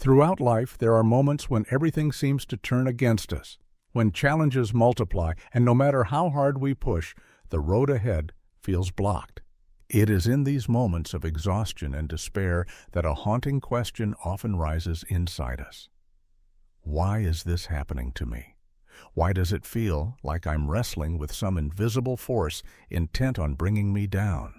Throughout life, there are moments when everything seems to turn against us, when challenges multiply, and no matter how hard we push, the road ahead feels blocked. It is in these moments of exhaustion and despair that a haunting question often rises inside us. Why is this happening to me? Why does it feel like I'm wrestling with some invisible force intent on bringing me down?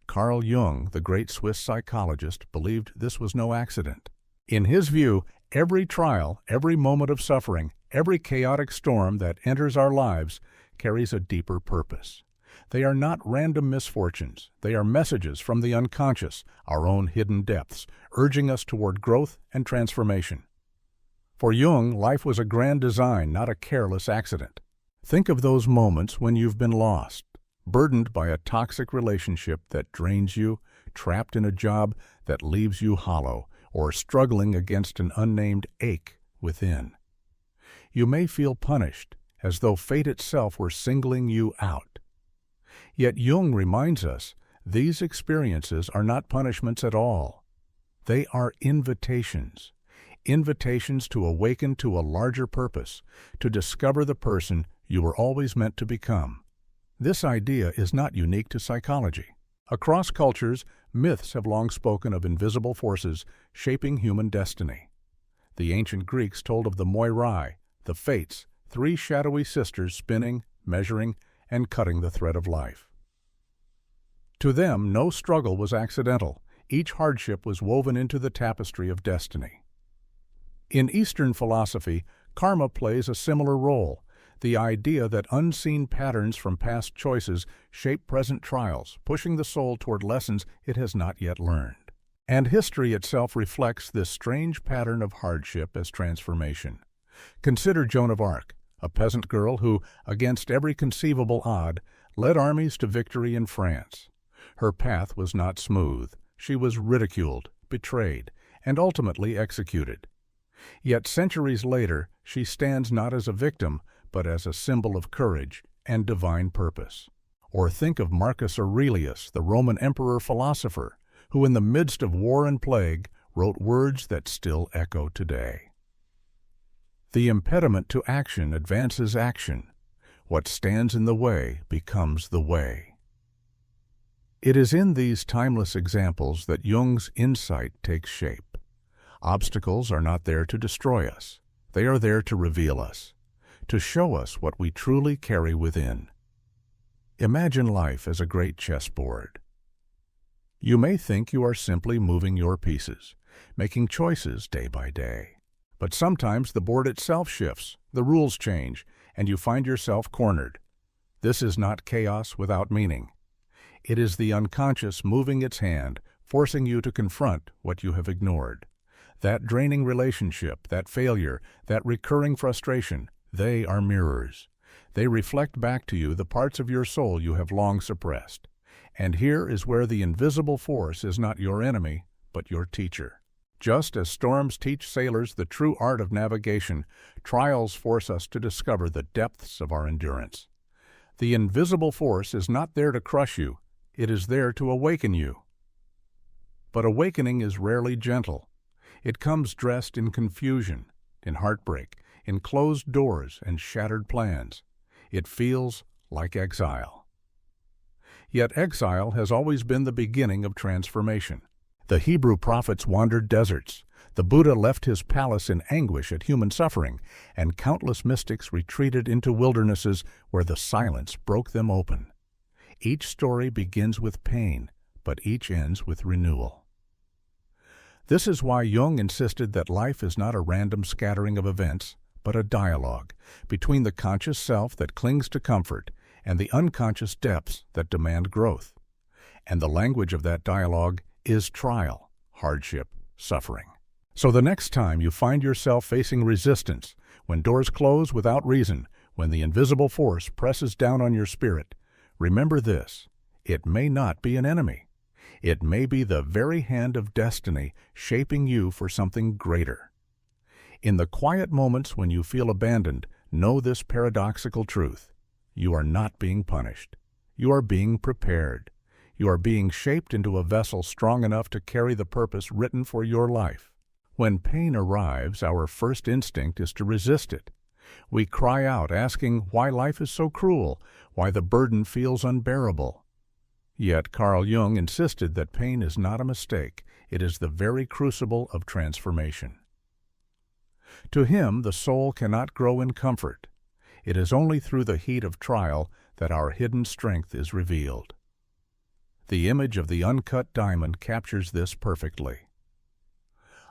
Carl Jung, the great Swiss psychologist, believed this was no accident. In his view, every trial, every moment of suffering, every chaotic storm that enters our lives carries a deeper purpose. They are not random misfortunes. They are messages from the unconscious, our own hidden depths, urging us toward growth and transformation. For Jung, life was a grand design, not a careless accident. Think of those moments when you've been lost, burdened by a toxic relationship that drains you, trapped in a job that leaves you hollow, or struggling against an unnamed ache within. You may feel punished, as though fate itself were singling you out. Yet Jung reminds us, these experiences are not punishments at all. They are invitations. Invitations to awaken to a larger purpose, to discover the person you were always meant to become. This idea is not unique to psychology. Across cultures, myths have long spoken of invisible forces shaping human destiny. The ancient Greeks told of the Moirai, the Fates, three shadowy sisters spinning, measuring, and cutting the thread of life. To them, no struggle was accidental. Each hardship was woven into the tapestry of destiny. In Eastern philosophy, karma plays a similar role, the idea that unseen patterns from past choices shape present trials, pushing the soul toward lessons it has not yet learned. And history itself reflects this strange pattern of hardship as transformation. Consider Joan of Arc, a peasant girl who, against every conceivable odd, led armies to victory in France. Her path was not smooth. She was ridiculed, betrayed, and ultimately executed. Yet centuries later, she stands not as a victim, but as a symbol of courage and divine purpose. Or think of Marcus Aurelius, the Roman emperor-philosopher, who in the midst of war and plague wrote words that still echo today. The impediment to action advances action. What stands in the way becomes the way. It is in these timeless examples that Jung's insight takes shape. Obstacles are not there to destroy us. They are there to reveal us, to show us what we truly carry within. Imagine life as a great chessboard. You may think you are simply moving your pieces, making choices day by day. But sometimes the board itself shifts, the rules change, and you find yourself cornered. This is not chaos without meaning. It is the unconscious moving its hand, forcing you to confront what you have ignored. That draining relationship, that failure, that recurring frustration, they are mirrors. They reflect back to you the parts of your soul you have long suppressed. And here is where the invisible force is not your enemy, but your teacher. Just as storms teach sailors the true art of navigation, trials force us to discover the depths of our endurance. The invisible force is not there to crush you, it is there to awaken you. But awakening is rarely gentle. It comes dressed in confusion, in heartbreak, in closed doors and shattered plans. It feels like exile. Yet exile has always been the beginning of transformation. The Hebrew prophets wandered deserts. The Buddha left his palace in anguish at human suffering, and countless mystics retreated into wildernesses where the silence broke them open. Each story begins with pain, but each ends with renewal. This is why Jung insisted that life is not a random scattering of events, but a dialogue between the conscious self that clings to comfort and the unconscious depths that demand growth. And the language of that dialogue is trial, hardship, suffering. So the next time you find yourself facing resistance, when doors close without reason, when the invisible force presses down on your spirit, remember this: it may not be an enemy. It may be the very hand of destiny shaping you for something greater. In the quiet moments when you feel abandoned, know this paradoxical truth: you are not being punished. You are being prepared. You are being shaped into a vessel strong enough to carry the purpose written for your life. When pain arrives, our first instinct is to resist it. We cry out, asking why life is so cruel, why the burden feels unbearable. Yet Carl Jung insisted that pain is not a mistake, it is the very crucible of transformation. To him, the soul cannot grow in comfort. It is only through the heat of trial that our hidden strength is revealed. The image of the uncut diamond captures this perfectly.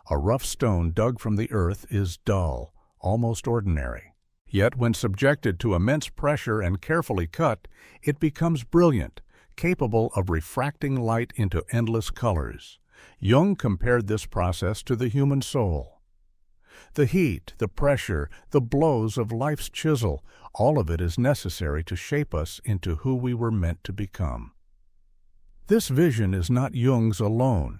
A rough stone dug from the earth is dull, almost ordinary. Yet when subjected to immense pressure and carefully cut, it becomes brilliant, capable of refracting light into endless colors. Jung compared this process to the human soul. The heat, the pressure, the blows of life's chisel, all of it is necessary to shape us into who we were meant to become. This vision is not Jung's alone.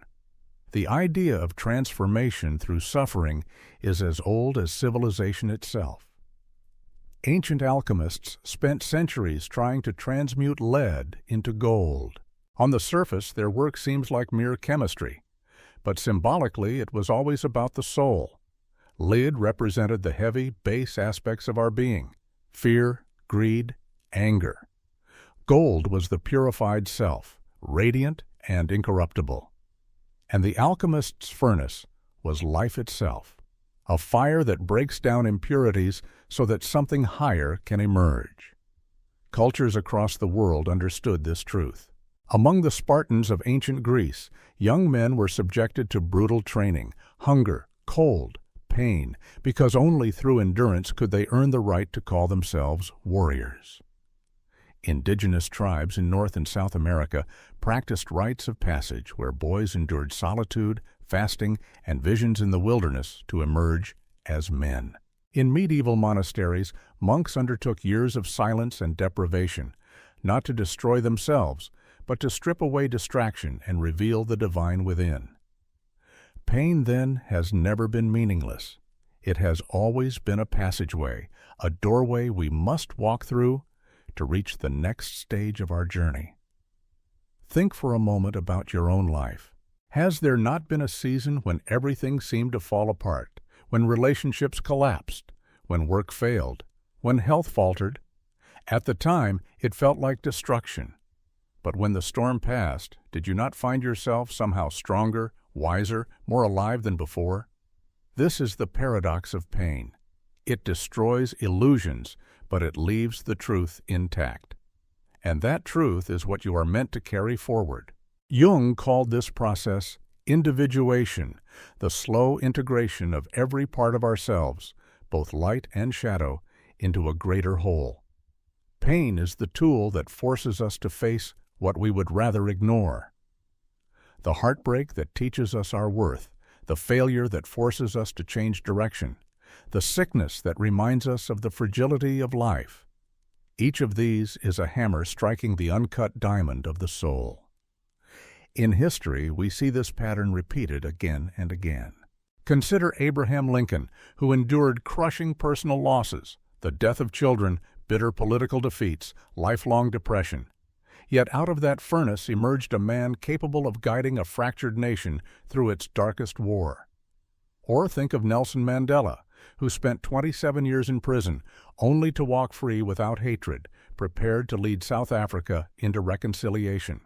The idea of transformation through suffering is as old as civilization itself. Ancient alchemists spent centuries trying to transmute lead into gold. On the surface, their work seems like mere chemistry, but symbolically it was always about the soul. Lead represented the heavy, base aspects of our being: fear, greed, anger. Gold was the purified self, radiant and incorruptible. And the alchemist's furnace was life itself, a fire that breaks down impurities so that something higher can emerge. Cultures across the world understood this truth. Among the Spartans of ancient Greece, young men were subjected to brutal training, hunger, cold, pain, because only through endurance could they earn the right to call themselves warriors. Indigenous tribes in North and South America practiced rites of passage where boys endured solitude, fasting, and visions in the wilderness to emerge as men. In medieval monasteries, monks undertook years of silence and deprivation, not to destroy themselves, but to strip away distraction and reveal the divine within. Pain, then, has never been meaningless. It has always been a passageway, a doorway we must walk through to reach the next stage of our journey. Think for a moment about your own life. Has there not been a season when everything seemed to fall apart, when relationships collapsed, when work failed, when health faltered? At the time, it felt like destruction. But when the storm passed, did you not find yourself somehow stronger, wiser, more alive than before? This is the paradox of pain. It destroys illusions, but it leaves the truth intact. And that truth is what you are meant to carry forward. Jung called this process individuation, the slow integration of every part of ourselves, both light and shadow, into a greater whole. Pain is the tool that forces us to face what we would rather ignore. The heartbreak that teaches us our worth, the failure that forces us to change direction, the sickness that reminds us of the fragility of life. Each of these is a hammer striking the uncut diamond of the soul. In history, we see this pattern repeated again and again. Consider Abraham Lincoln, who endured crushing personal losses, the death of children, bitter political defeats, lifelong depression. Yet out of that furnace emerged a man capable of guiding a fractured nation through its darkest war. Or think of Nelson Mandela, who spent 27 years in prison, only to walk free without hatred, prepared to lead South Africa into reconciliation.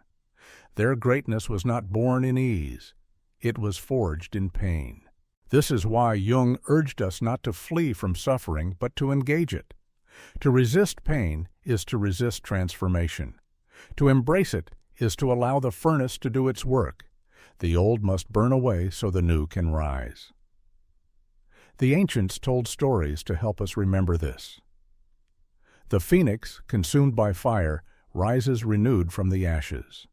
Their greatness was not born in ease. It was forged in pain. This is why Jung urged us not to flee from suffering, but to engage it. To resist pain is to resist transformation. To embrace it is to allow the furnace to do its work. The old must burn away so the new can rise. The ancients told stories to help us remember this. The phoenix, consumed by fire, rises renewed from the ashes.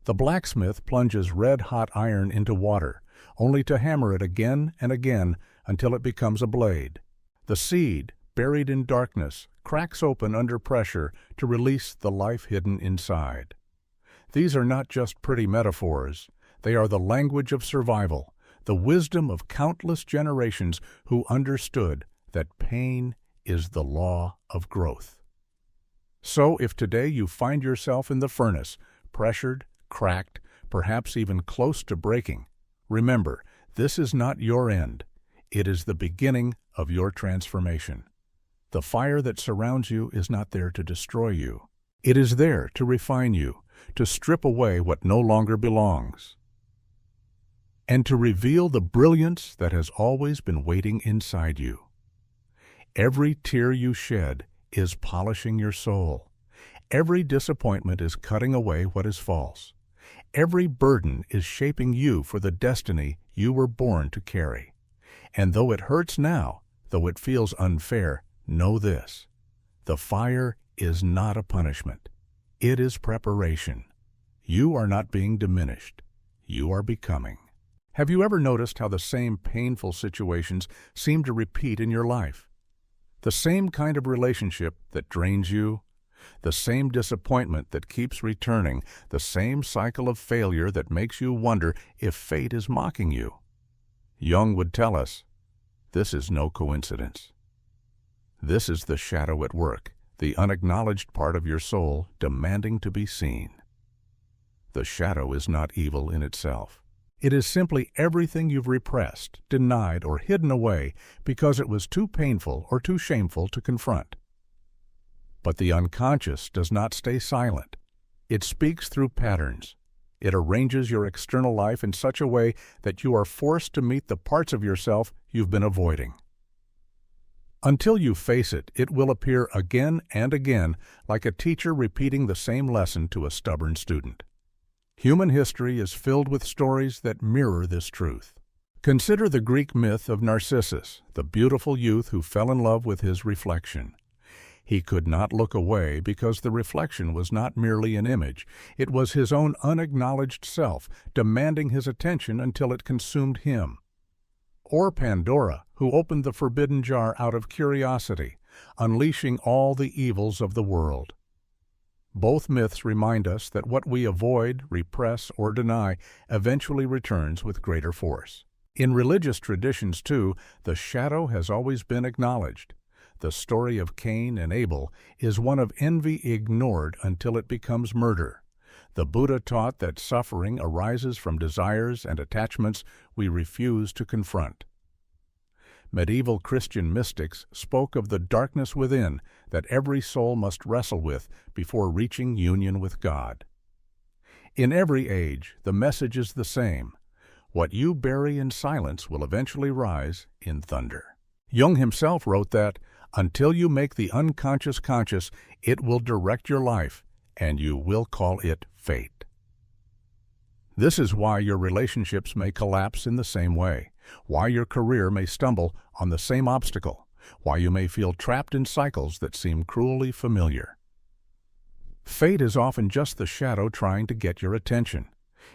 The blacksmith plunges red-hot iron into water, only to hammer it again and again until it becomes a blade. The seed, buried in darkness, cracks open under pressure to release the life hidden inside. These are not just pretty metaphors. They are the language of survival, the wisdom of countless generations who understood that pain is the law of growth. So if today you find yourself in the furnace, pressured, cracked, perhaps even close to breaking, remember, This is not your end. It is the beginning of your transformation. The fire that surrounds you is not there to destroy you. It is there to refine you, to strip away what no longer belongs, and to reveal the brilliance that has always been waiting inside you. Every tear you shed is polishing your soul. Every disappointment is cutting away what is false. Every burden is shaping you for the destiny you were born to carry. And though it hurts now, though it feels unfair, know this: the fire is not a punishment. It is preparation. You are not being diminished. You are becoming. Have you ever noticed how the same painful situations seem to repeat in your life? The same kind of relationship that drains you, the same disappointment that keeps returning, the same cycle of failure that makes you wonder if fate is mocking you. Jung would tell us, this is no coincidence. This is the shadow at work, the unacknowledged part of your soul demanding to be seen. The shadow is not evil in itself. It is simply everything you've repressed, denied, or hidden away because it was too painful or too shameful to confront. But the unconscious does not stay silent. It speaks through patterns. It arranges your external life in such a way that you are forced to meet the parts of yourself you've been avoiding. Until you face it, it will appear again and again, like a teacher repeating the same lesson to a stubborn student. Human history is filled with stories that mirror this truth. Consider the Greek myth of Narcissus, the beautiful youth who fell in love with his reflection. He could not look away because the reflection was not merely an image. It was his own unacknowledged self, demanding his attention until it consumed him. Or Pandora, who opened the forbidden jar out of curiosity, unleashing all the evils of the world. Both myths remind us that what we avoid, repress, or deny eventually returns with greater force. In religious traditions, too, the shadow has always been acknowledged. The story of Cain and Abel is one of envy ignored until it becomes murder. The Buddha taught that suffering arises from desires and attachments we refuse to confront. Medieval Christian mystics spoke of the darkness within that every soul must wrestle with before reaching union with God. In every age, the message is the same. What you bury in silence will eventually rise in thunder. Jung himself wrote that, until you make the unconscious conscious, it will direct your life, and you will call it fate. This is why your relationships may collapse in the same way, why your career may stumble on the same obstacle, why you may feel trapped in cycles that seem cruelly familiar. Fate is often just the shadow trying to get your attention.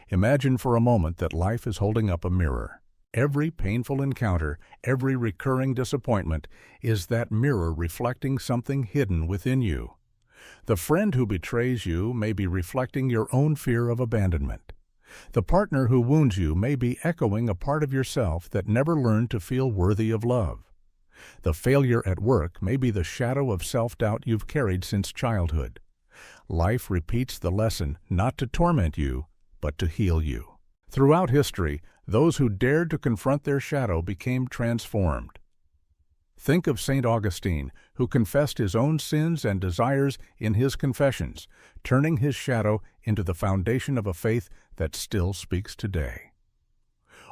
Imagine for a moment that life is holding up a mirror. Every painful encounter, every recurring disappointment is that mirror reflecting something hidden within you. The friend who betrays you may be reflecting your own fear of abandonment. The partner who wounds you may be echoing a part of yourself that never learned to feel worthy of love. The failure at work may be the shadow of self-doubt you've carried since childhood. Life repeats the lesson not to torment you, but to heal you. Throughout history, those who dared to confront their shadow became transformed. Think of St. Augustine, who confessed his own sins and desires in his Confessions, turning his shadow into the foundation of a faith that still speaks today.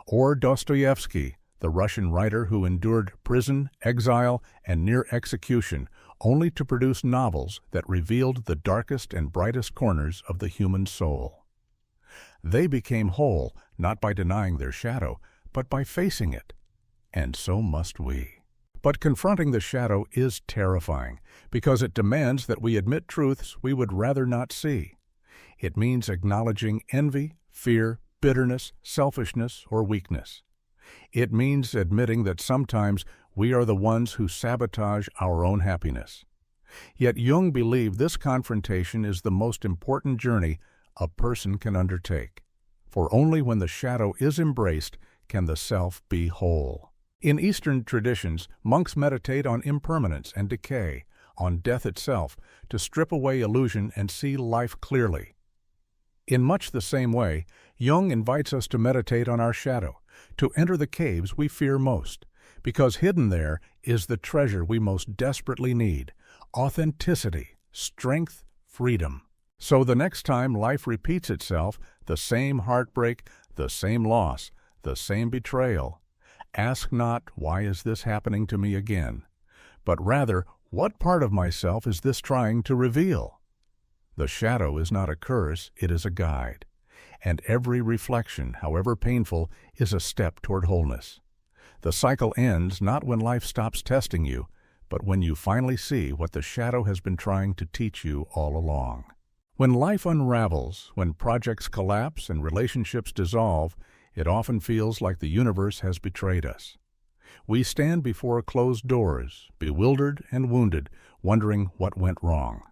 Or Dostoevsky, the Russian writer who endured prison, exile, and near execution, only to produce novels that revealed the darkest and brightest corners of the human soul. They became whole, not by denying their shadow, but by facing it. And so must we. But confronting the shadow is terrifying, because it demands that we admit truths we would rather not see. It means acknowledging envy, fear, bitterness, selfishness, or weakness. It means admitting that sometimes we are the ones who sabotage our own happiness. Yet Jung believed this confrontation is the most important journey a person can undertake. For only when the shadow is embraced can the self be whole. In Eastern traditions, monks meditate on impermanence and decay, on death itself, to strip away illusion and see life clearly. In much the same way, Jung invites us to meditate on our shadow, to enter the caves we fear most, because hidden there is the treasure we most desperately need: authenticity, strength, freedom. So the next time life repeats itself, the same heartbreak, the same loss, the same betrayal, ask not, "Why is this happening to me again?" but rather, "What part of myself is this trying to reveal?" The shadow is not a curse, it is a guide. And every reflection, however painful, is a step toward wholeness. The cycle ends not when life stops testing you, but when you finally see what the shadow has been trying to teach you all along. When life unravels, when projects collapse and relationships dissolve, it often feels like the universe has betrayed us. We stand before closed doors, bewildered and wounded, wondering what went wrong.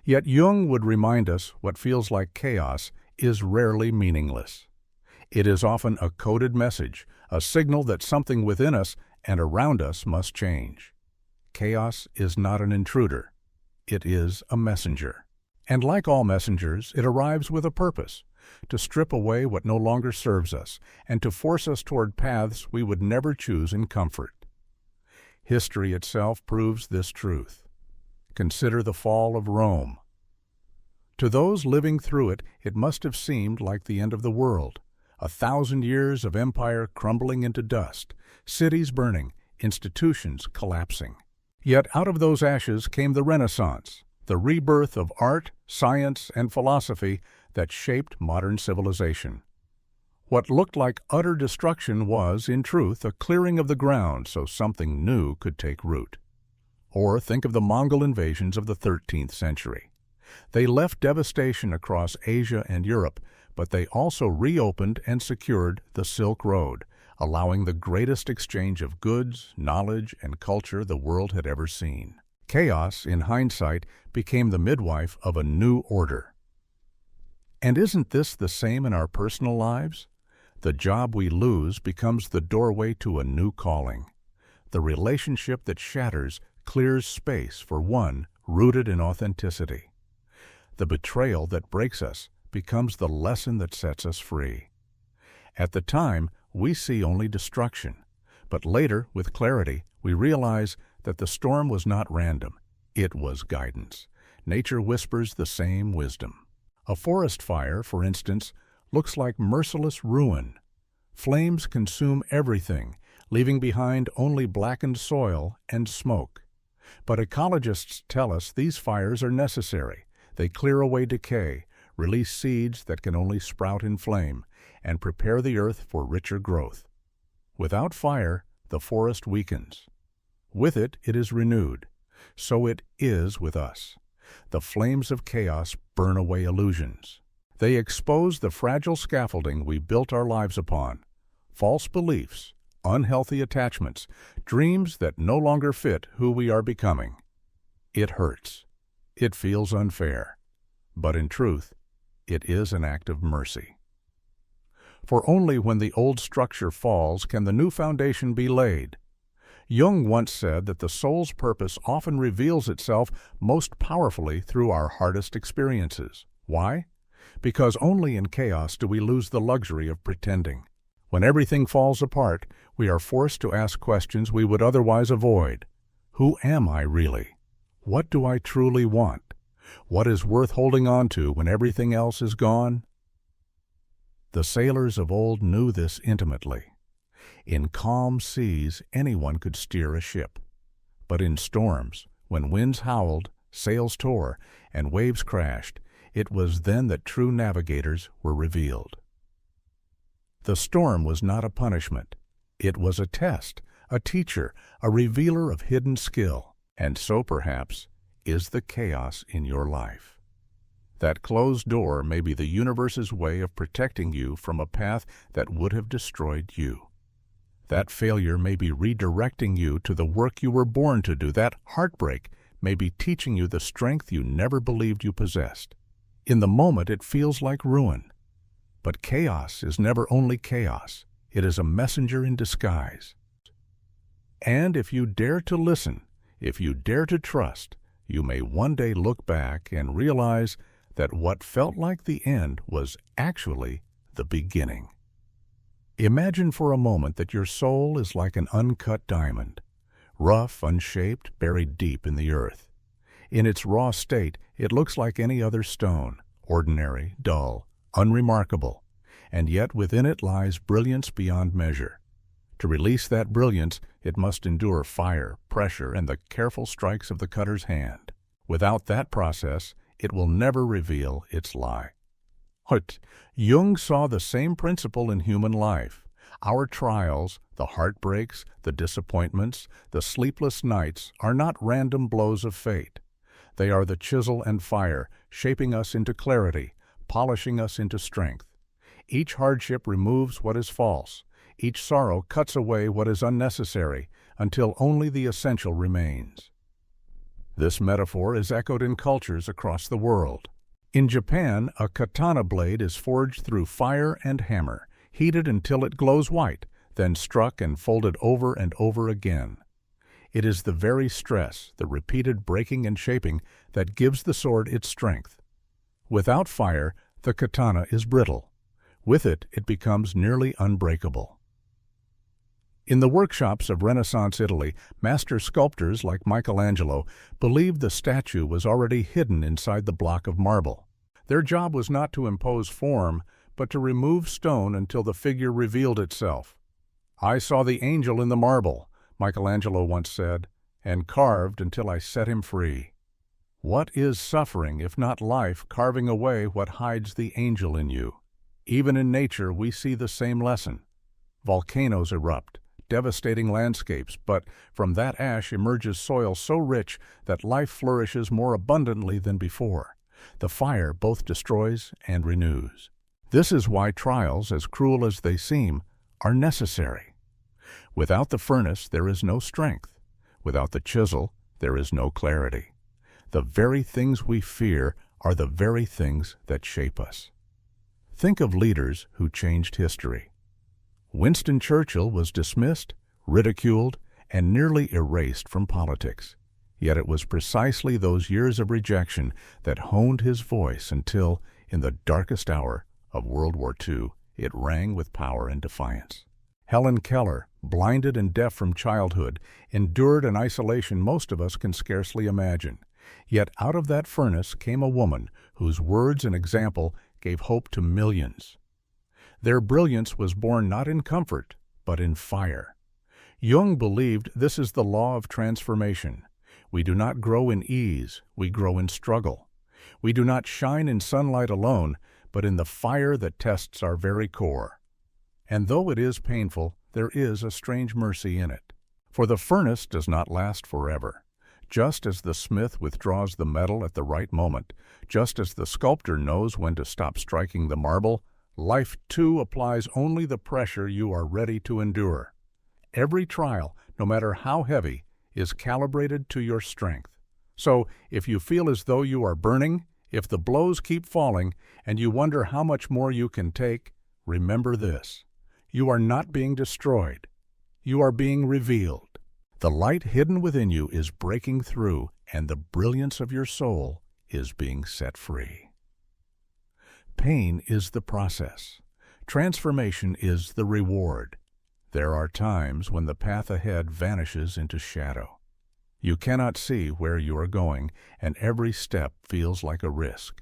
Yet Jung would remind us what feels like chaos is rarely meaningless. It is often a coded message, a signal that something within us and around us must change. Chaos is not an intruder. It is a messenger. And like all messengers, it arrives with a purpose: to strip away what no longer serves us and to force us toward paths we would never choose in comfort. History itself proves this truth. Consider the fall of Rome. To those living through it, it must have seemed like the end of the world. 1,000 years of empire crumbling into dust, cities burning, institutions collapsing. Yet out of those ashes came the Renaissance, the rebirth of art, science, and philosophy that shaped modern civilization. What looked like utter destruction was, in truth, a clearing of the ground so something new could take root. Or think of the Mongol invasions of the 13th century. They left devastation across Asia and Europe, but they also reopened and secured the Silk Road, allowing the greatest exchange of goods, knowledge, and culture the world had ever seen. Chaos, in hindsight, became the midwife of a new order. And isn't this the same in our personal lives? The job we lose becomes the doorway to a new calling. The relationship that shatters clears space for one rooted in authenticity. The betrayal that breaks us becomes the lesson that sets us free. At the time, we see only destruction, but later, with clarity, we realize that the storm was not random. It was guidance. Nature whispers the same wisdom. A forest fire, for instance, looks like merciless ruin. Flames consume everything, leaving behind only blackened soil and smoke. But ecologists tell us these fires are necessary. They clear away decay, release seeds that can only sprout in flame, and prepare the earth for richer growth. Without fire, the forest weakens. With it, it is renewed. So it is with us. The flames of chaos burn away illusions. They expose the fragile scaffolding we built our lives upon: false beliefs, unhealthy attachments, dreams that no longer fit who we are becoming. It hurts. It feels unfair. But in truth, it is an act of mercy. For only when the old structure falls can the new foundation be laid. Jung once said that the soul's purpose often reveals itself most powerfully through our hardest experiences. Why? Because only in chaos do we lose the luxury of pretending. When everything falls apart, we are forced to ask questions we would otherwise avoid. Who am I really? What do I truly want? What is worth holding on to when everything else is gone? The sailors of old knew this intimately. In calm seas, anyone could steer a ship. But in storms, when winds howled, sails tore, and waves crashed, it was then that true navigators were revealed. The storm was not a punishment. It was a test, a teacher, a revealer of hidden skill. And so, perhaps, is the chaos in your life. That closed door may be the universe's way of protecting you from a path that would have destroyed you. That failure may be redirecting you to the work you were born to do. That heartbreak may be teaching you the strength you never believed you possessed. In the moment, it feels like ruin. But chaos is never only chaos. It is a messenger in disguise. And if you dare to listen, if you dare to trust, you may one day look back and realize that what felt like the end was actually the beginning. Imagine for a moment that your soul is like an uncut diamond, rough, unshaped, buried deep in the earth. In its raw state, it looks like any other stone, ordinary, dull, unremarkable, and yet within it lies brilliance beyond measure. To release that brilliance, it must endure fire, pressure, and the careful strikes of the cutter's hand. Without that process, it will never reveal its lie. Jung saw the same principle in human life. Our trials, the heartbreaks, the disappointments, the sleepless nights are not random blows of fate. They are the chisel and fire, shaping us into clarity, polishing us into strength. Each hardship removes what is false. Each sorrow cuts away what is unnecessary, until only the essential remains. This metaphor is echoed in cultures across the world. In Japan, a katana blade is forged through fire and hammer, heated until it glows white, then struck and folded over and over again. It is the very stress, the repeated breaking and shaping, that gives the sword its strength. Without fire, the katana is brittle. With it, it becomes nearly unbreakable. In the workshops of Renaissance Italy, master sculptors like Michelangelo believed the statue was already hidden inside the block of marble. Their job was not to impose form, but to remove stone until the figure revealed itself. "I saw the angel in the marble," Michelangelo once said, "and carved until I set him free." What is suffering if not life carving away what hides the angel in you? Even in nature we see the same lesson. Volcanoes erupt, devastating landscapes, but from that ash emerges soil so rich that life flourishes more abundantly than before. The fire both destroys and renews. This is why trials, as cruel as they seem, are necessary. Without the furnace, there is no strength. Without the chisel, there is no clarity. The very things we fear are the very things that shape us. Think of leaders who changed history. Winston Churchill was dismissed, ridiculed, and nearly erased from politics. Yet it was precisely those years of rejection that honed his voice until, in the darkest hour of World War II, it rang with power and defiance. Helen Keller, blinded and deaf from childhood, endured an isolation most of us can scarcely imagine. Yet out of that furnace came a woman whose words and example gave hope to millions. Their brilliance was born not in comfort, but in fire. Jung believed this is the law of transformation. We do not grow in ease, we grow in struggle. We do not shine in sunlight alone, but in the fire that tests our very core. And though it is painful, there is a strange mercy in it. For the furnace does not last forever. Just as the smith withdraws the metal at the right moment, just as the sculptor knows when to stop striking the marble, life too applies only the pressure you are ready to endure. Every trial, no matter how heavy, is calibrated to your strength. So, if you feel as though you are burning, if the blows keep falling, and you wonder how much more you can take, remember this: you are not being destroyed. You are being revealed. The light hidden within you is breaking through, and the brilliance of your soul is being set free. Pain is the process. Transformation is the reward. There are times when the path ahead vanishes into shadow. You cannot see where you are going, and every step feels like a risk.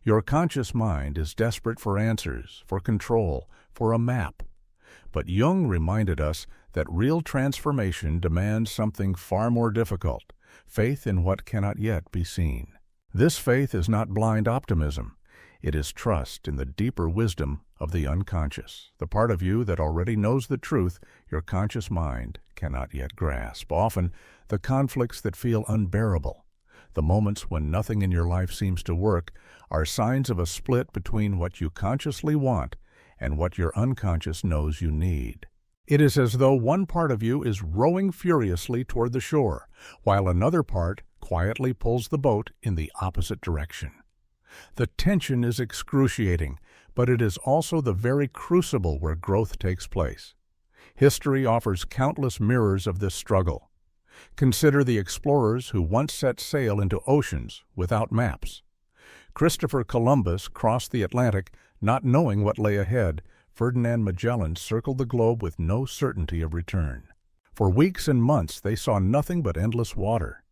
Your conscious mind is desperate for answers, for control, for a map. But Jung reminded us that real transformation demands something far more difficult: faith in what cannot yet be seen. This faith is not blind optimism. It is trust in the deeper wisdom of the unconscious, the part of you that already knows the truth your conscious mind cannot yet grasp. Often, the conflicts that feel unbearable, the moments when nothing in your life seems to work, are signs of a split between what you consciously want and what your unconscious knows you need. It is as though one part of you is rowing furiously toward the shore, while another part quietly pulls the boat in the opposite direction. The tension is excruciating, but it is also the very crucible where growth takes place. History offers countless mirrors of this struggle. Consider the explorers who once set sail into oceans without maps. Christopher Columbus crossed the Atlantic not knowing what lay ahead, Ferdinand Magellan circled the globe with no certainty of return. For weeks and months they saw nothing but endless water.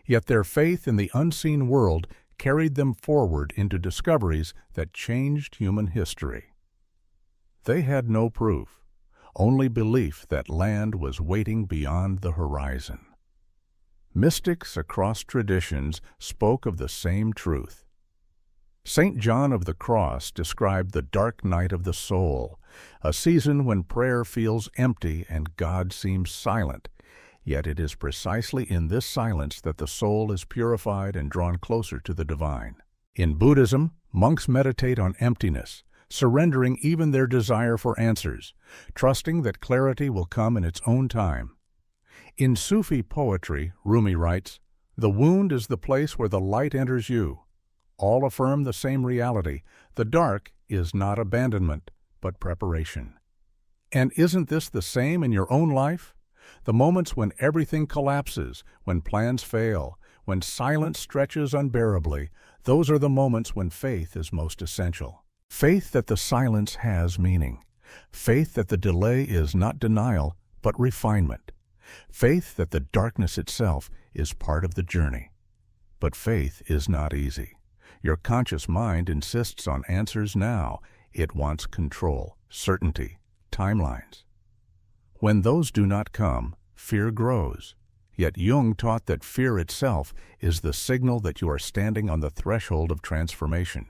Yet their faith in the unseen world carried them forward into discoveries that changed human history. They had no proof, only belief that land was waiting beyond the horizon. Mystics across traditions spoke of the same truth. St. John of the Cross described the dark night of the soul, a season when prayer feels empty and God seems silent. Yet it is precisely in this silence that the soul is purified and drawn closer to the divine. In Buddhism, monks meditate on emptiness, surrendering even their desire for answers, trusting that clarity will come in its own time. In Sufi poetry, Rumi writes, "The wound is the place where the light enters you." All affirm the same reality. The dark is not abandonment, but preparation. And isn't this the same in your own life? The moments when everything collapses, when plans fail, when silence stretches unbearably, those are the moments when faith is most essential. Faith that the silence has meaning. Faith that the delay is not denial, but refinement. Faith that the darkness itself is part of the journey. But faith is not easy. Your conscious mind insists on answers now. It wants control, certainty, timelines. When those do not come, fear grows. Yet Jung taught that fear itself is the signal that you are standing on the threshold of transformation.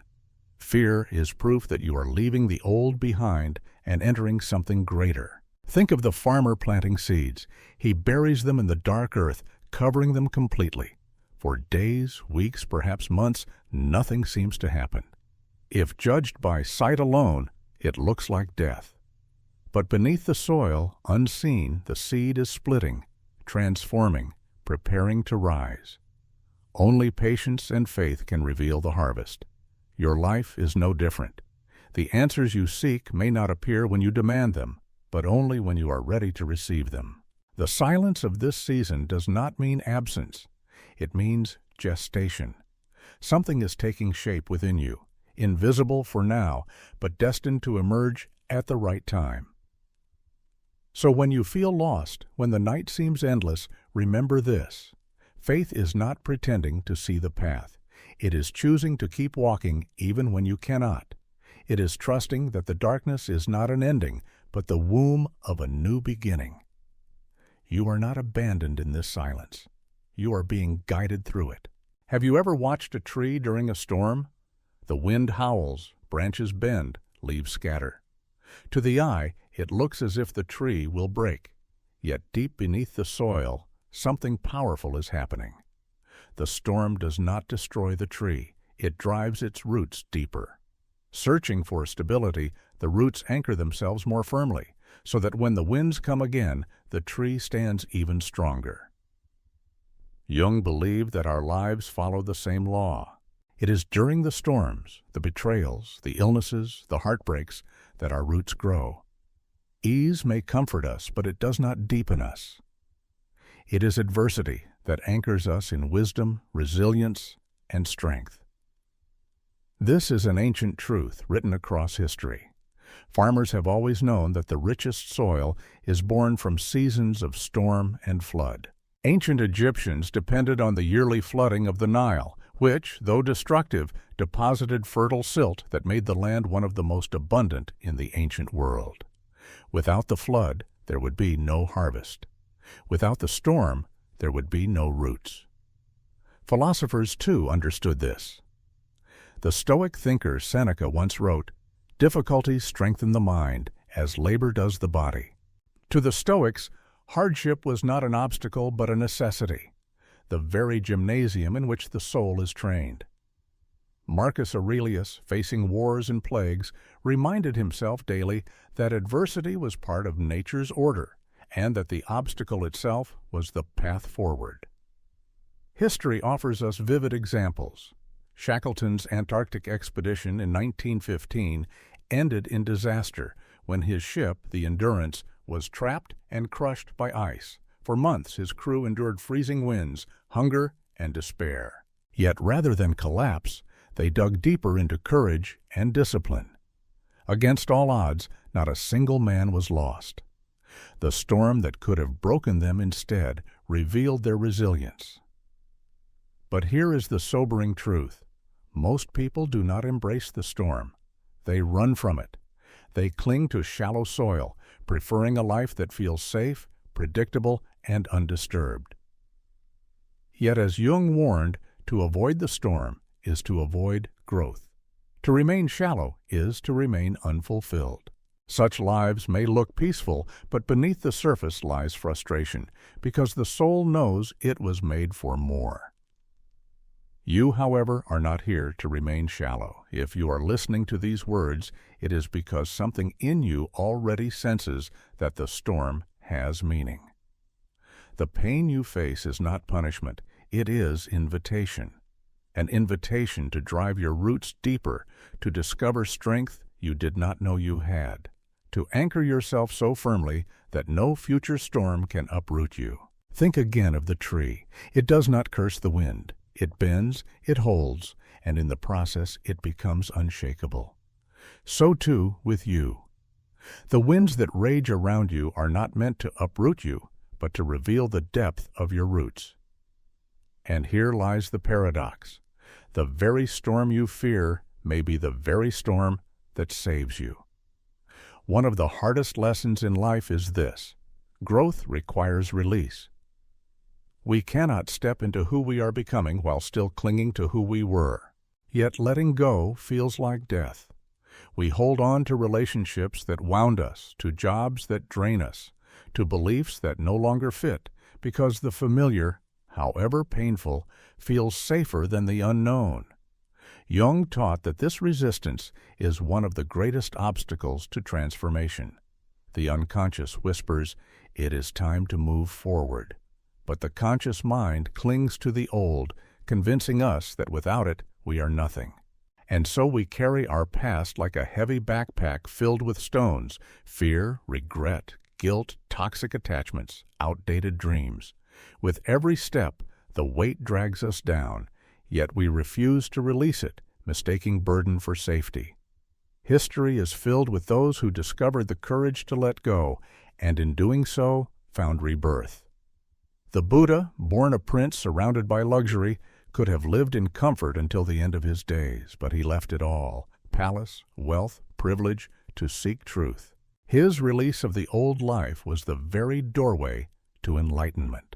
Fear is proof that you are leaving the old behind and entering something greater. Think of the farmer planting seeds. He buries them in the dark earth, covering them completely. For days, weeks, perhaps months, nothing seems to happen. If judged by sight alone, it looks like death. But beneath the soil, unseen, the seed is splitting, transforming, preparing to rise. Only patience and faith can reveal the harvest. Your life is no different. The answers you seek may not appear when you demand them, but only when you are ready to receive them. The silence of this season does not mean absence. It means gestation. Something is taking shape within you, invisible for now, but destined to emerge at the right time. So when you feel lost, when the night seems endless, remember this. Faith is not pretending to see the path. It is choosing to keep walking even when you cannot. It is trusting that the darkness is not an ending, but the womb of a new beginning. You are not abandoned in this silence. You are being guided through it. Have you ever watched a tree during a storm? The wind howls, branches bend, leaves scatter. To the eye, it looks as if the tree will break. Yet deep beneath the soil, something powerful is happening. The storm does not destroy the tree. It drives its roots deeper. Searching for stability, the roots anchor themselves more firmly, so that when the winds come again, the tree stands even stronger. Jung believed that our lives follow the same law. It is during the storms, the betrayals, the illnesses, the heartbreaks, that our roots grow. Ease may comfort us, but it does not deepen us. It is adversity that anchors us in wisdom, resilience, and strength. This is an ancient truth written across history. Farmers have always known that the richest soil is born from seasons of storm and flood. Ancient Egyptians depended on the yearly flooding of the Nile, which, though destructive, deposited fertile silt that made the land one of the most abundant in the ancient world. Without the flood, there would be no harvest. Without the storm, there would be no roots. Philosophers, too, understood this. The Stoic thinker Seneca once wrote, "Difficulties strengthen the mind, as labor does the body." To the Stoics, hardship was not an obstacle but a necessity, the very gymnasium in which the soul is trained. Marcus Aurelius, facing wars and plagues, reminded himself daily that adversity was part of nature's order, and that the obstacle itself was the path forward. History offers us vivid examples. Shackleton's Antarctic expedition in 1915 ended in disaster when his ship, the Endurance, was trapped and crushed by ice. For months his crew endured freezing winds, hunger, and despair. Yet rather than collapse, they dug deeper into courage and discipline. Against all odds, Not a single man was lost. The storm that could have broken them instead revealed their resilience. But here is the sobering truth. Most people do not embrace the storm. They run from it. They cling to shallow soil, preferring a life that feels safe, predictable, and undisturbed. Yet, as Jung warned, to avoid the storm is to avoid growth. To remain shallow is to remain unfulfilled. Such lives may look peaceful, but beneath the surface lies frustration, because the soul knows it was made for more. You, however, are not here to remain shallow. If you are listening to these words, it is because something in you already senses that the storm has meaning. The pain you face is not punishment, it is invitation. An invitation to drive your roots deeper, to discover strength you did not know you had, to anchor yourself so firmly that no future storm can uproot you. Think again of the tree. It does not curse the wind. It bends, it holds, and in the process it becomes unshakable. So too with you. The winds that rage around you are not meant to uproot you, but to reveal the depth of your roots. And here lies the paradox. The very storm you fear may be the very storm that saves you. One of the hardest lessons in life is this: growth requires release. We cannot step into who we are becoming while still clinging to who we were. Yet letting go feels like death. We hold on to relationships that wound us, to jobs that drain us, to beliefs that no longer fit, because the familiar, however painful, feels safer than the unknown. Jung taught that this resistance is one of the greatest obstacles to transformation. The unconscious whispers, "It is time to move forward." But the conscious mind clings to the old, convincing us that without it we are nothing. And so we carry our past like a heavy backpack filled with stones: fear, regret, guilt, toxic attachments, outdated dreams. With every step, the weight drags us down, yet we refuse to release it, mistaking burden for safety. History is filled with those who discovered the courage to let go, and in doing so, found rebirth. The Buddha, born a prince surrounded by luxury, could have lived in comfort until the end of his days, but he left it all, palace, wealth, privilege, to seek truth. His release of the old life was the very doorway to enlightenment.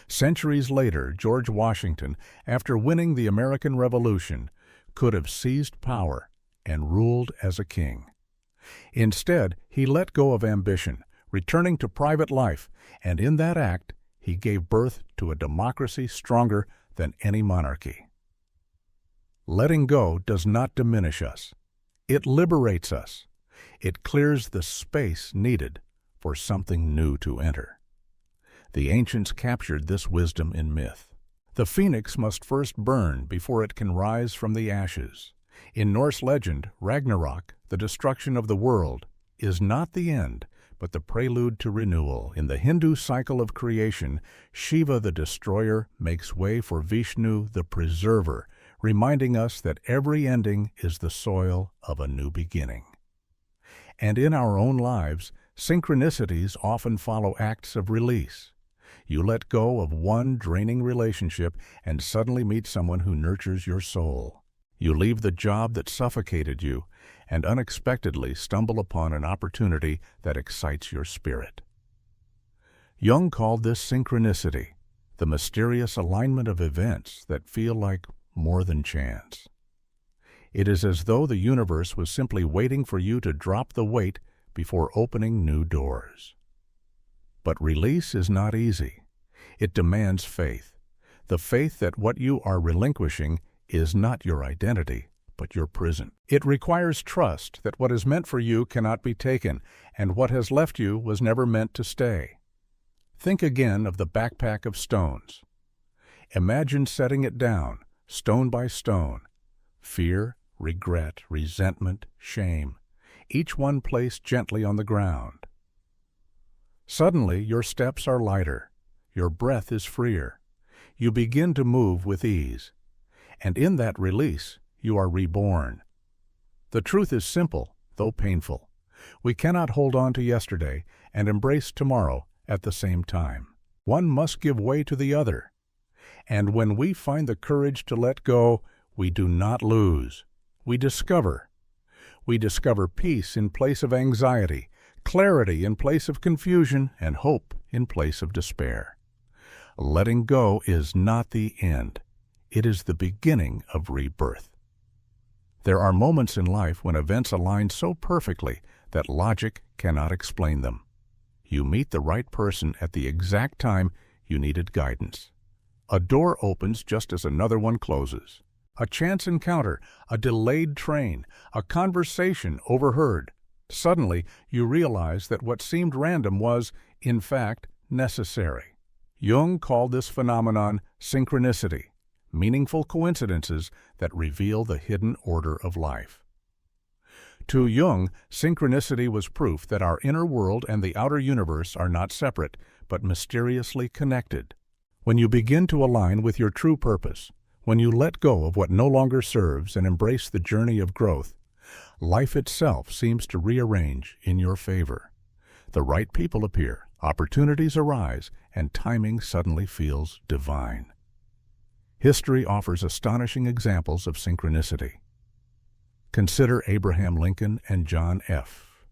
Centuries later, George Washington, after winning the American Revolution, could have seized power and ruled as a king. Instead, he let go of ambition, returning to private life, and in that act, he gave birth to a democracy stronger than any monarchy. Letting go does not diminish us. It liberates us. It clears the space needed for something new to enter. The ancients captured this wisdom in myth. The phoenix must first burn before it can rise from the ashes. In Norse legend, Ragnarok, the destruction of the world, is not the end, but the prelude to renewal. In the Hindu cycle of creation, Shiva the destroyer makes way for Vishnu the preserver, reminding us that every ending is the soil of a new beginning. And in our own lives, synchronicities often follow acts of release. You let go of one draining relationship and suddenly meet someone who nurtures your soul. You leave the job that suffocated you and unexpectedly stumble upon an opportunity that excites your spirit. Jung called this synchronicity, the mysterious alignment of events that feel like more than chance. It is as though the universe was simply waiting for you to drop the weight before opening new doors. But release is not easy. It demands faith, the faith that what you are relinquishing is not your identity, but your prison. It requires trust that what is meant for you cannot be taken, and what has left you was never meant to stay. Think again of the backpack of stones. Imagine setting it down, stone by stone. Fear, regret, resentment, shame, each one placed gently on the ground. Suddenly, your steps are lighter. Your breath is freer. You begin to move with ease. And in that release, you are reborn. The truth is simple, though painful. We cannot hold on to yesterday and embrace tomorrow at the same time. One must give way to the other. And when we find the courage to let go, we do not lose. We discover. We discover peace in place of anxiety, clarity in place of confusion, and hope in place of despair. Letting go is not the end. It is the beginning of rebirth. There are moments in life when events align so perfectly that logic cannot explain them. You meet the right person at the exact time you needed guidance. A door opens just as another one closes. A chance encounter, a delayed train, a conversation overheard. Suddenly, you realize that what seemed random was, in fact, necessary. Jung called this phenomenon synchronicity, meaningful coincidences that reveal the hidden order of life. To Jung, synchronicity was proof that our inner world and the outer universe are not separate, but mysteriously connected. When you begin to align with your true purpose, when you let go of what no longer serves and embrace the journey of growth, life itself seems to rearrange in your favor. The right people appear, opportunities arise, and timing suddenly feels divine. History offers astonishing examples of synchronicity. Consider Abraham Lincoln and John F.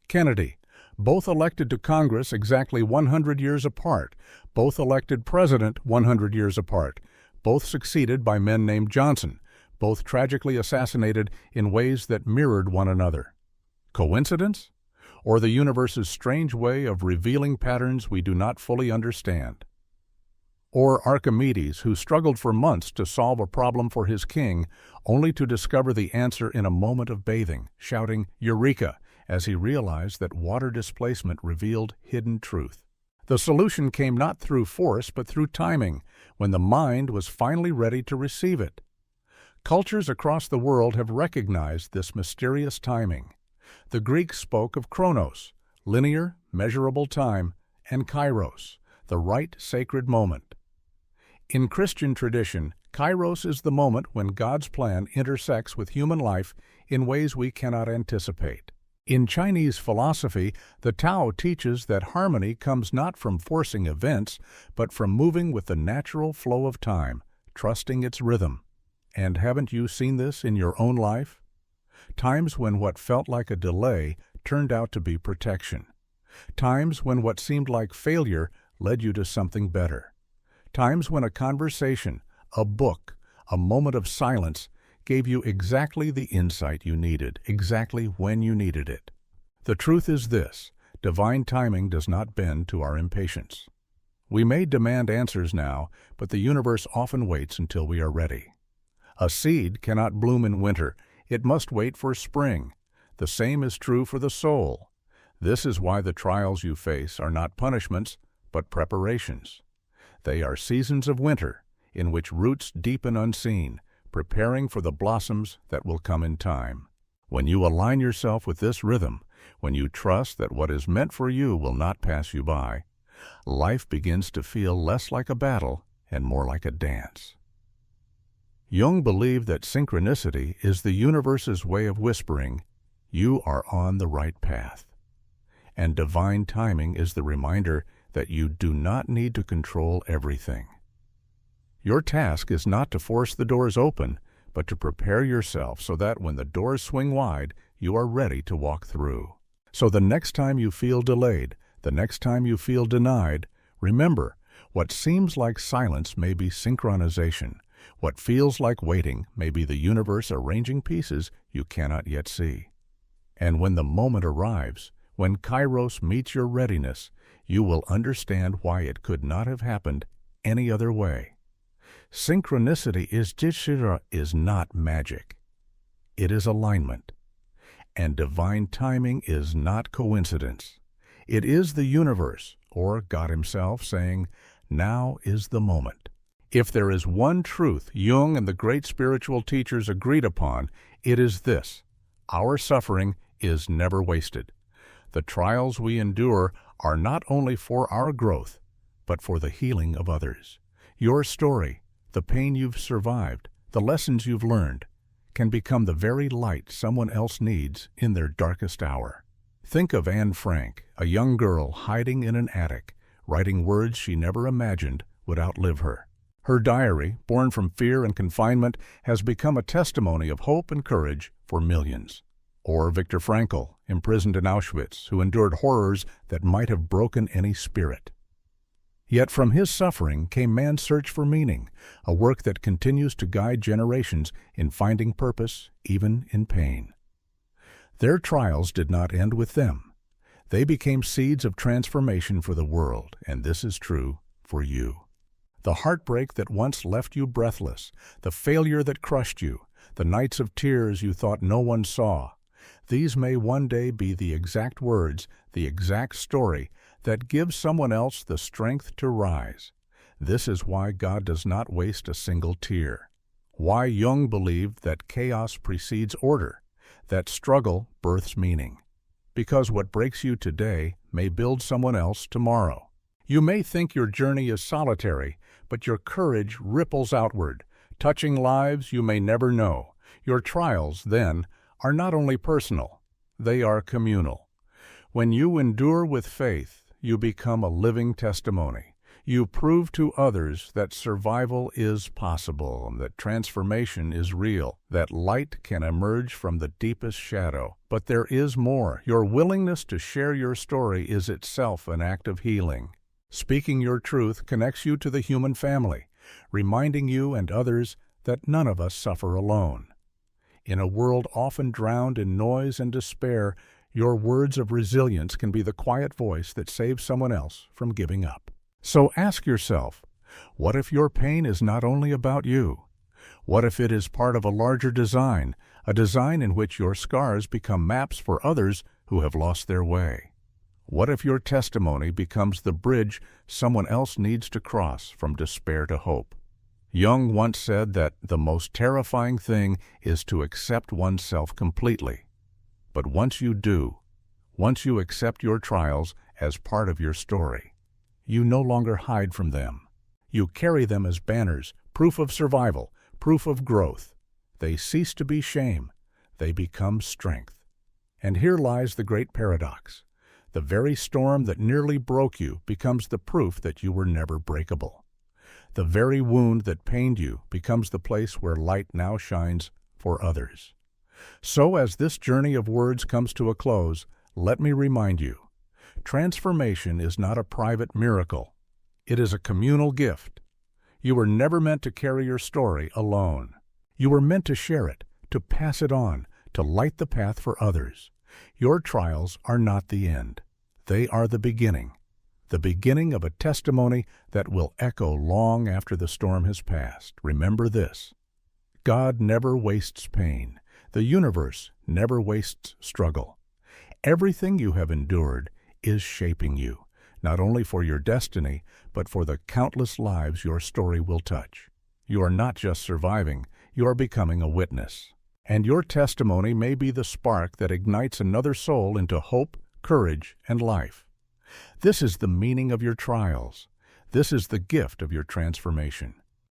Kennedy, both elected to Congress exactly 100 years apart, both elected president 100 years apart, both succeeded by men named Johnson, both tragically assassinated in ways that mirrored one another. Coincidence? Or the universe's strange way of revealing patterns we do not fully understand? Or Archimedes, who struggled for months to solve a problem for his king, only to discover the answer in a moment of bathing, shouting, "Eureka!" as he realized that water displacement revealed hidden truth. The solution came not through force but through timing, when the mind was finally ready to receive it. Cultures across the world have recognized this mysterious timing. The Greeks spoke of chronos, linear, measurable time, and kairos, the right sacred moment. In Christian tradition, kairos is the moment when God's plan intersects with human life in ways we cannot anticipate. In Chinese philosophy, the Tao teaches that harmony comes not from forcing events, but from moving with the natural flow of time, trusting its rhythm. And haven't you seen this in your own life? Times when what felt like a delay turned out to be protection. Times when what seemed like failure led you to something better. Times when a conversation, a book, a moment of silence gave you exactly the insight you needed, exactly when you needed it. The truth is this: divine timing does not bend to our impatience. We may demand answers now, but the universe often waits until we are ready. A seed cannot bloom in winter. It must wait for spring. The same is true for the soul. This is why the trials you face are not punishments, but preparations. They are seasons of winter, in which roots deepen unseen, preparing for the blossoms that will come in time. When you align yourself with this rhythm, when you trust that what is meant for you will not pass you by, life begins to feel less like a battle and more like a dance. Jung believed that synchronicity is the universe's way of whispering, "You are on the right path." And divine timing is the reminder that you do not need to control everything. Your task is not to force the doors open, but to prepare yourself so that when the doors swing wide, you are ready to walk through. So the next time you feel delayed, the next time you feel denied, remember, what seems like silence may be synchronization. What feels like waiting may be the universe arranging pieces you cannot yet see. And when the moment arrives, when Kairos meets your readiness, you will understand why it could not have happened any other way. Synchronicity is not magic. It is alignment. And divine timing is not coincidence. It is the universe, or God Himself, saying, "Now is the moment." If there is one truth Jung and the great spiritual teachers agreed upon, it is this: our suffering is never wasted. The trials we endure are not only for our growth, but for the healing of others. Your story, the pain you've survived, the lessons you've learned, can become the very light someone else needs in their darkest hour. Think of Anne Frank, a young girl hiding in an attic, writing words she never imagined would outlive her. Her diary, born from fear and confinement, has become a testimony of hope and courage for millions. Or Viktor Frankl, imprisoned in Auschwitz, who endured horrors that might have broken any spirit. Yet from his suffering came man's search for meaning, a work that continues to guide generations in finding purpose, even in pain. Their trials did not end with them. They became seeds of transformation for the world, and this is true for you. The heartbreak that once left you breathless, the failure that crushed you, the nights of tears you thought no one saw, these may one day be the exact words, the exact story that gives someone else the strength to rise. This is why God does not waste a single tear. Why Jung believed that chaos precedes order, that struggle births meaning. Because what breaks you today may build someone else tomorrow. You may think your journey is solitary, but your courage ripples outward, touching lives you may never know. Your trials, then, are not only personal, they are communal. When you endure with faith, you become a living testimony. You prove to others that survival is possible, that transformation is real, that light can emerge from the deepest shadow. But there is more. Your willingness to share your story is itself an act of healing. Speaking your truth connects you to the human family, reminding you and others that none of us suffer alone. In a world often drowned in noise and despair, your words of resilience can be the quiet voice that saves someone else from giving up. So ask yourself, what if your pain is not only about you? What if it is part of a larger design, a design in which your scars become maps for others who have lost their way? What if your testimony becomes the bridge someone else needs to cross from despair to hope? Jung once said that the most terrifying thing is to accept oneself completely. But once you do, once you accept your trials as part of your story, you no longer hide from them. You carry them as banners, proof of survival, proof of growth. They cease to be shame. They become strength. And here lies the great paradox. The very storm that nearly broke you becomes the proof that you were never breakable. The very wound that pained you becomes the place where light now shines for others. So as this journey of words comes to a close, let me remind you, transformation is not a private miracle. It is a communal gift. You were never meant to carry your story alone. You were meant to share it, to pass it on, to light the path for others. Your trials are not the end. They are the beginning of a testimony that will echo long after the storm has passed. Remember this: God never wastes pain. The universe never wastes struggle. Everything you have endured is shaping you, not only for your destiny, but for the countless lives your story will touch. You are not just surviving, you are becoming a witness. And your testimony may be the spark that ignites another soul into hope, courage, and life. This is the meaning of your trials. This is the gift of your transformation.